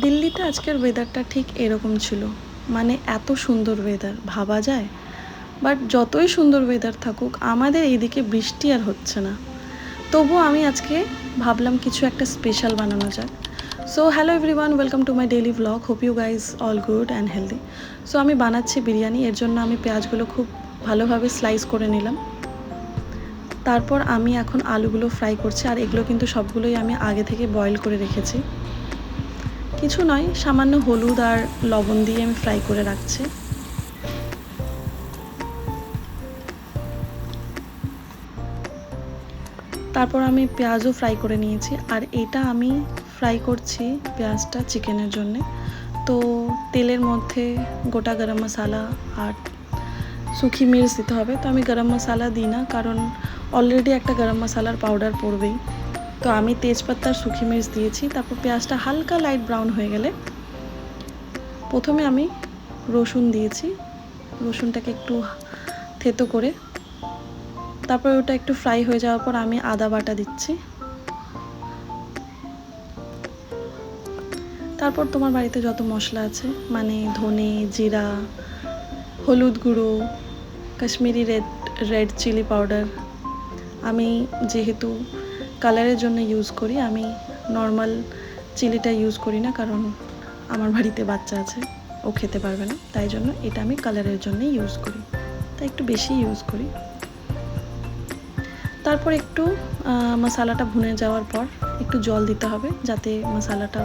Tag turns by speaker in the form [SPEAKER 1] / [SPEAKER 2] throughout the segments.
[SPEAKER 1] দিল্লিতে আজকের ওয়েদারটা ঠিক এরকম ছিল, মানে এত সুন্দর ওয়েদার ভাবা যায়। বাট যতই সুন্দর ওয়েদার থাকুক আমাদের এইদিকে বৃষ্টি আর হচ্ছে না। তবুও আমি আজকে ভাবলাম কিছু একটা স্পেশাল বানানো যাক। So hello everyone, welcome to my daily vlog. Hope you guys all good and healthy. So আমি বানাচ্ছি বিরিয়ানি। এর জন্য আমি পেঁয়াজগুলো খুব ভালোভাবে স্লাইস করে নিলাম। তারপর আমি এখন আলুগুলো ফ্রাই করছি, আর এগুলো কিন্তু সবগুলোই আমি আগে থেকে বয়েল করে রেখেছি। কিছু নয়, সামান্য হলুদ আর লবণ দিয়ে আমি ফ্রাই করে রাখছি। তারপর আমি পেঁয়াজও ফ্রাই করে নিয়েছি, আর এটা আমি ফ্রাই করছি পেঁয়াজটা চিকেনের জন্যে। তো তেলের মধ্যে গোটা গরম মশলা আর শুকি মির্চ দিতে হবে। তো আমি গরম মশলা দিই না, কারণ অলরেডি একটা গরম মশলার পাউডার পড়বেই। তো আমি তেজপাতা আর শুকি মির্চ দিয়েছি। তারপর পেঁয়াজটা হালকা লাইট ব্রাউন হয়ে গেলে প্রথমে আমি রসুন দিয়েছি। রসুনটাকে একটু থেতো করে তারপর ওটা একটু ফ্রাই হয়ে যাওয়ার পর আমি আদা বাটা দিচ্ছি। তারপর তোমার বাড়িতে যত মশলা আছে, মানে ধনে, জিরা, হলুদ গুঁড়ো, কাশ্মীরি রেড চিলি পাউডার। আমি যেহেতু কালারের জন্য ইউজ করি, আমি নর্মাল চিলিটা ইউজ করি না, কারণ আমার বাড়িতে বাচ্চা আছে, ও খেতে পারবে না, তাই জন্য এটা আমি কালারের জন্যই ইউজ করি, তাই একটু বেশি ইউজ করি। তারপর একটু মশলাটা ভুনে যাওয়ার পর একটু জল দিতে হবে, যাতে মশলাটা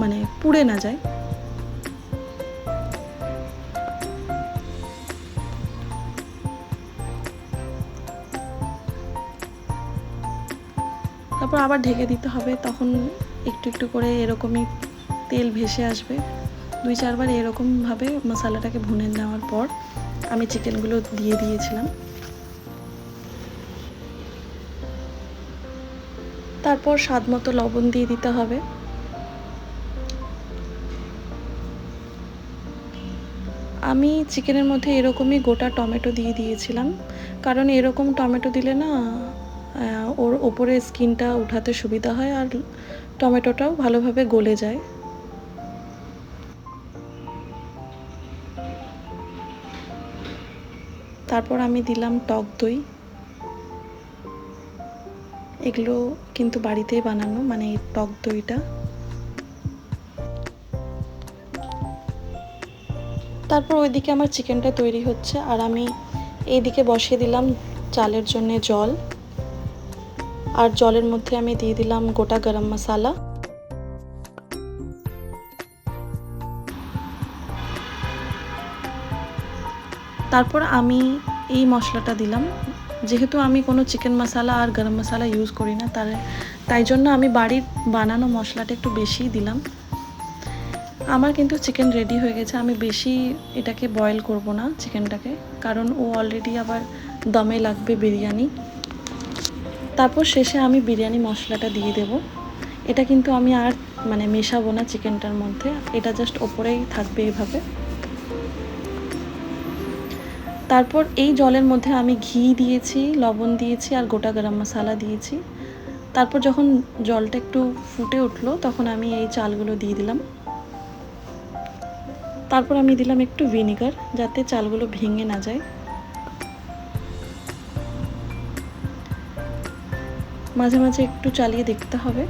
[SPEAKER 1] মানে পুড়ে না যায়। তারপর আবার ঢেকে দিতে হবে। তখন একটু একটু করে এরকমই তেল ভেসে আসবে। 2-4 বার এরকমভাবে মশলাটাকে ভুনে নেওয়ার পর আমি চিকেনগুলো দিয়ে দিয়েছিলাম। তারপর স্বাদ মতো লবণ দিয়ে দিতে হবে। আমি চিকেনের মধ্যে এরকমই গোটা টমেটো দিয়ে দিয়েছিলাম, কারণ এরকম টমেটো দিলে না ওর ওপরে স্কিনটা উঠাতে সুবিধা হয়, আর টমেটোটাও ভালোভাবে গলে যায়। তারপর আমি দিলাম টক দই। এগুলো কিন্তু বাড়িতেই বানানো, মানে টক দইটা। তারপর ওইদিকে আমার চিকেনটা তৈরি হচ্ছে, আর আমি এইদিকে বসিয়ে দিলাম চালের জন্য জল, আর জলের মধ্যে আমি দিয়ে দিলাম গোটা গরম মশলা। তারপর আমি এই মশলাটা দিলাম। যেহেতু আমি কোনো চিকেন মশলা আর গরম মশলা ইউজ করি না, তাই জন্য আমি বাড়ির বানানো মশলাটা একটু বেশিই দিলাম। আমার কিন্তু চিকেন রেডি হয়ে গেছে। আমি বেশি এটাকে বয়েল করব না চিকেনটাকে, কারণ ও অলরেডি আবার দমে লাগবে বিরিয়ানি। তারপর শেষে আমি বিরিয়ানি মশলাটা দিয়ে দেব। এটা কিন্তু আমি আর মানে মেশাবো না চিকেনটার মধ্যে, এটা জাস্ট ওপরেই থাকবে এভাবে। তারপর এই জলের মধ্যে আমি ঘি দিয়েছি, লবণ দিয়েছি, আর গোটা গরম মশলা দিয়েছি। তারপর যখন জলটা একটু ফুটে উঠলো, তখন আমি এই চালগুলো দিয়ে দিলাম। তারপর আমি দিলাম একটু ভিনেগার, যাতে চালগুলো ভেঙে না যায়। মাঝে মাঝে একটু চালিয়ে দেখতে হবে।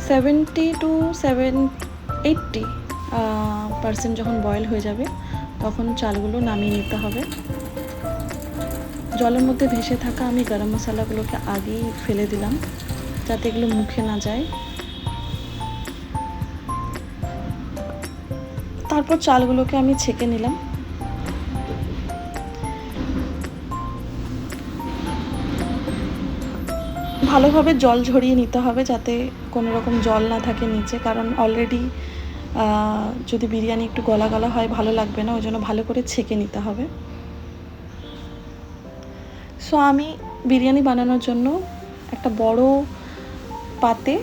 [SPEAKER 1] 70-80% যখন বয়েল হয়ে যাবে, তখন চালগুলো নামিয়ে নিতে হবে। জলের মধ্যে ভেসে থাকা আমি গরম মশলাগুলোকে আগেই ফেলে দিলাম, যাতে এগুলো মুখে না যায়। তারপর চালগুলোকে আমি ছেঁকে নিলাম। ভালোভাবে জল ঝরিয়ে নিতে হবে, যাতে কোনো রকম জল না থাকে নিচে, কারণ অলরেডি যদি বিরিয়ানি একটু গলা গলা হয় ভালো লাগবে না, ওই জন্য ভালো করে ছেঁকে নিতে হবে। সো আমি বিরিয়ানি বানানোর জন্য একটা বড় পাতে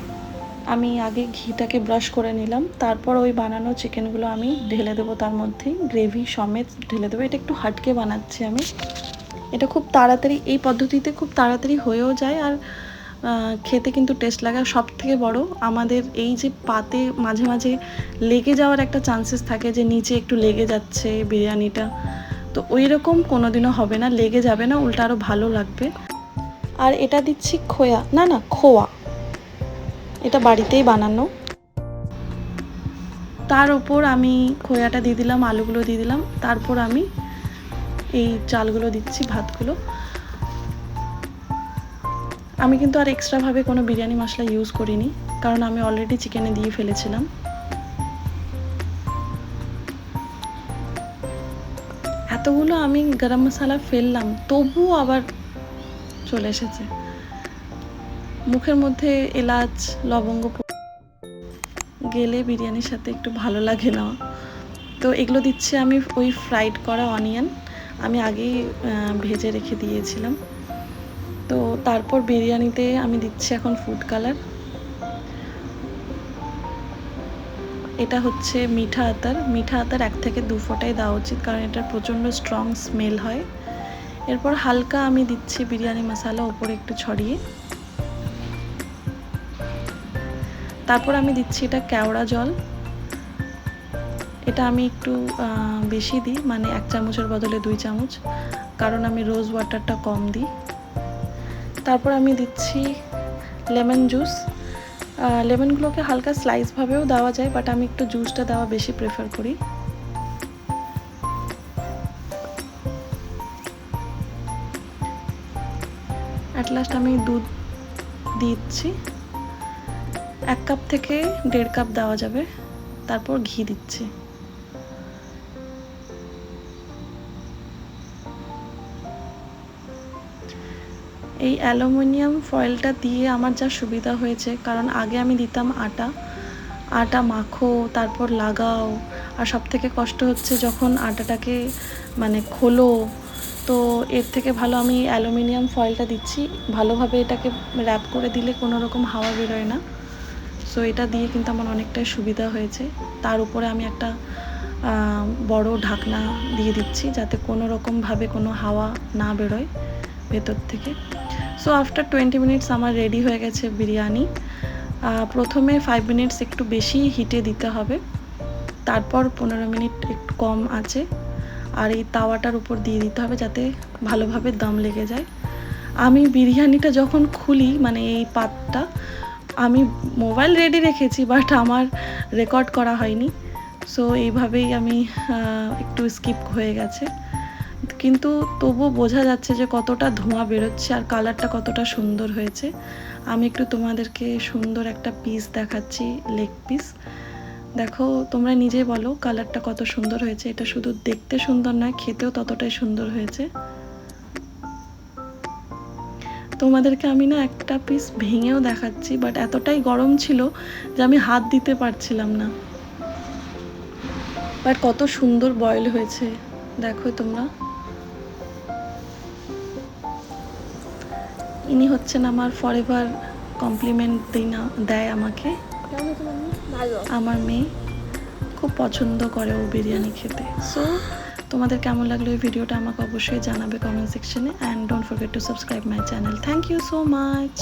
[SPEAKER 1] আমি আগে ঘিটাকে ব্রাশ করে নিলাম। তারপর ওই বানানো চিকেনগুলো আমি ঢেলে দেবো, তার মধ্যেই গ্রেভি সমেত ঢেলে দেবো। এটা একটু হাটকে বানাচ্ছি আমি। এটা খুব তাড়াতাড়ি, এই পদ্ধতিতে খুব তাড়াতাড়ি হয়েও যায়, আর খেতে কিন্তু টেস্ট লাগে। সব থেকে বড় আমাদের এই যে পাতে মাঝে মাঝে লেগে যাওয়ার একটা চান্সেস থাকে যে নিচে একটু লেগে যাচ্ছে বিরিয়ানিটা, তো ওই রকম কোনোদিনও হবে না, লেগে যাবে না, উল্টা আরও ভালো লাগবে। আর এটা দিচ্ছি খোয়া, এটা বাড়িতেই বানানো। তার উপর আমি খোয়াটা দিয়ে দিলাম, আলুগুলো দিয়ে দিলাম, তারপর আমি এই চালগুলো দিচ্ছি, ভাতগুলো। আমি কিন্তু আর এক্সট্রাভাবে কোনো বিরিয়ানি মশলা ইউজ করিনি, কারণ আমি অলরেডি চিকেনে দিয়ে ফেলেছিলাম। এতগুলো আমি গরম মশলা ফেললাম, তবুও আবার চলে এসেছে মুখের মধ্যে। এলাচ লবঙ্গ গেলে বিরিয়ানির সাথে একটু ভালো লাগে না। তো এগুলো দিচ্ছি আমি ওই ফ্রাইড করা অনিয়ন, আমি আগেই ভেজে রেখে দিয়েছিলাম। তো তারপর বিরিয়ানিতে আমি দিচ্ছি এখন ফুড কালার। এটা হচ্ছে মিঠা আতর 1 থেকে 2 ফোঁটাই দেওয়া উচিত, কারণ এটার প্রচণ্ড স্ট্রং স্মেল হয়। এরপর হালকা আমি দিচ্ছি বিরিয়ানি মশলা ওপরে একটু ছড়িয়ে। তারপর আমি দিচ্ছি এটা কেওড়া জল, এটা আমি একটু বেশি দিই, মানে 1 চামচের বদলে 2 চামচ, কারণ আমি রোজ ওয়াটারটা কম দিই। তারপর আমি দিচ্ছি লেমন জুস। লেমনগুলোকে হালকা স্লাইসভাবেও দেওয়া যায়, বাট আমি একটু জুসটা দেওয়া বেশি প্রেফার করি। অ্যাট লাস্ট আমি দুধ দিচ্ছি, 1 কাপ থেকে 1.5 কাপ দেওয়া যাবে। তারপর ঘি দিচ্ছি। এই অ্যালুমিনিয়াম ফয়েলটা দিয়ে আমার যা সুবিধা হয়েছে, কারণ আগে আমি দিতাম আটা মাখো তারপর লাগাও, আর সব থেকে কষ্ট হচ্ছে যখন আটাটাকে মানে খোলো। তো এর থেকে ভালো আমি অ্যালুমিনিয়াম ফয়েলটা দিচ্ছি, ভালোভাবে এটাকে র্যাপ করে দিলে কোনো রকম হাওয়া বেরোয় না। সো এটা দিয়ে কিন্তু আমার অনেকটাই সুবিধা হয়েছে। তার উপরে আমি একটা বড় ঢাকনা দিয়ে দিচ্ছি, যাতে কোনো রকমভাবে কোনো হাওয়া না বেরোয় ভেতর থেকে। সো আফটার 20 মিনিটস আমার রেডি হয়ে গেছে বিরিয়ানি। প্রথমে 5 মিনিটস একটু বেশি হিটে দিতে হবে, তারপর 15 মিনিট একটু কম আছে, আর এই তাওয়াটার উপর দিয়ে দিতে হবে যাতে ভালোভাবে দম লেগে যায়। আমি বিরিয়ানিটা যখন খুলি, মানে এই পাতটা আমি মোবাইল রেডি রেখেছি, বাট আমার রেকর্ড করা হয়নি। সো এইভাবেই আমি একটু স্কিপ হয়ে গেছে, কিন্তু তবুও বোঝা যাচ্ছে যে কতটা ধোঁয়া বেরোচ্ছে আর কালারটা কতটা সুন্দর হয়েছে। আমি একটু তোমাদেরকে সুন্দর একটা পিস দেখাচ্ছি, লেগ পিস। দেখো তোমরা নিজেই বলো কালারটা কত সুন্দর হয়েছে। এটা শুধু দেখতে সুন্দর নয়, খেতেও ততটাই সুন্দর হয়েছে। তোমাদেরকে আমি না একটা পিস ভেঙেও দেখাচ্ছি, বাট এতটাই গরম ছিল যে আমি হাত দিতে পারছিলাম না। বাট কত সুন্দর বয়েল হয়েছে দেখো তোমরা। ইনি হচ্ছেন আমার ফরএভার কমপ্লিমেন্ট দেয় আমাকে। আমার মেয়ে খুব পছন্দ করে ও বিরিয়ানি খেতে। সো তোমাদের কেমন লাগলো এই ভিডিওটা আমাকে অবশ্যই জানাবে কমেন্ট সেকশনে, and don't forget to subscribe my channel. Thank you so much.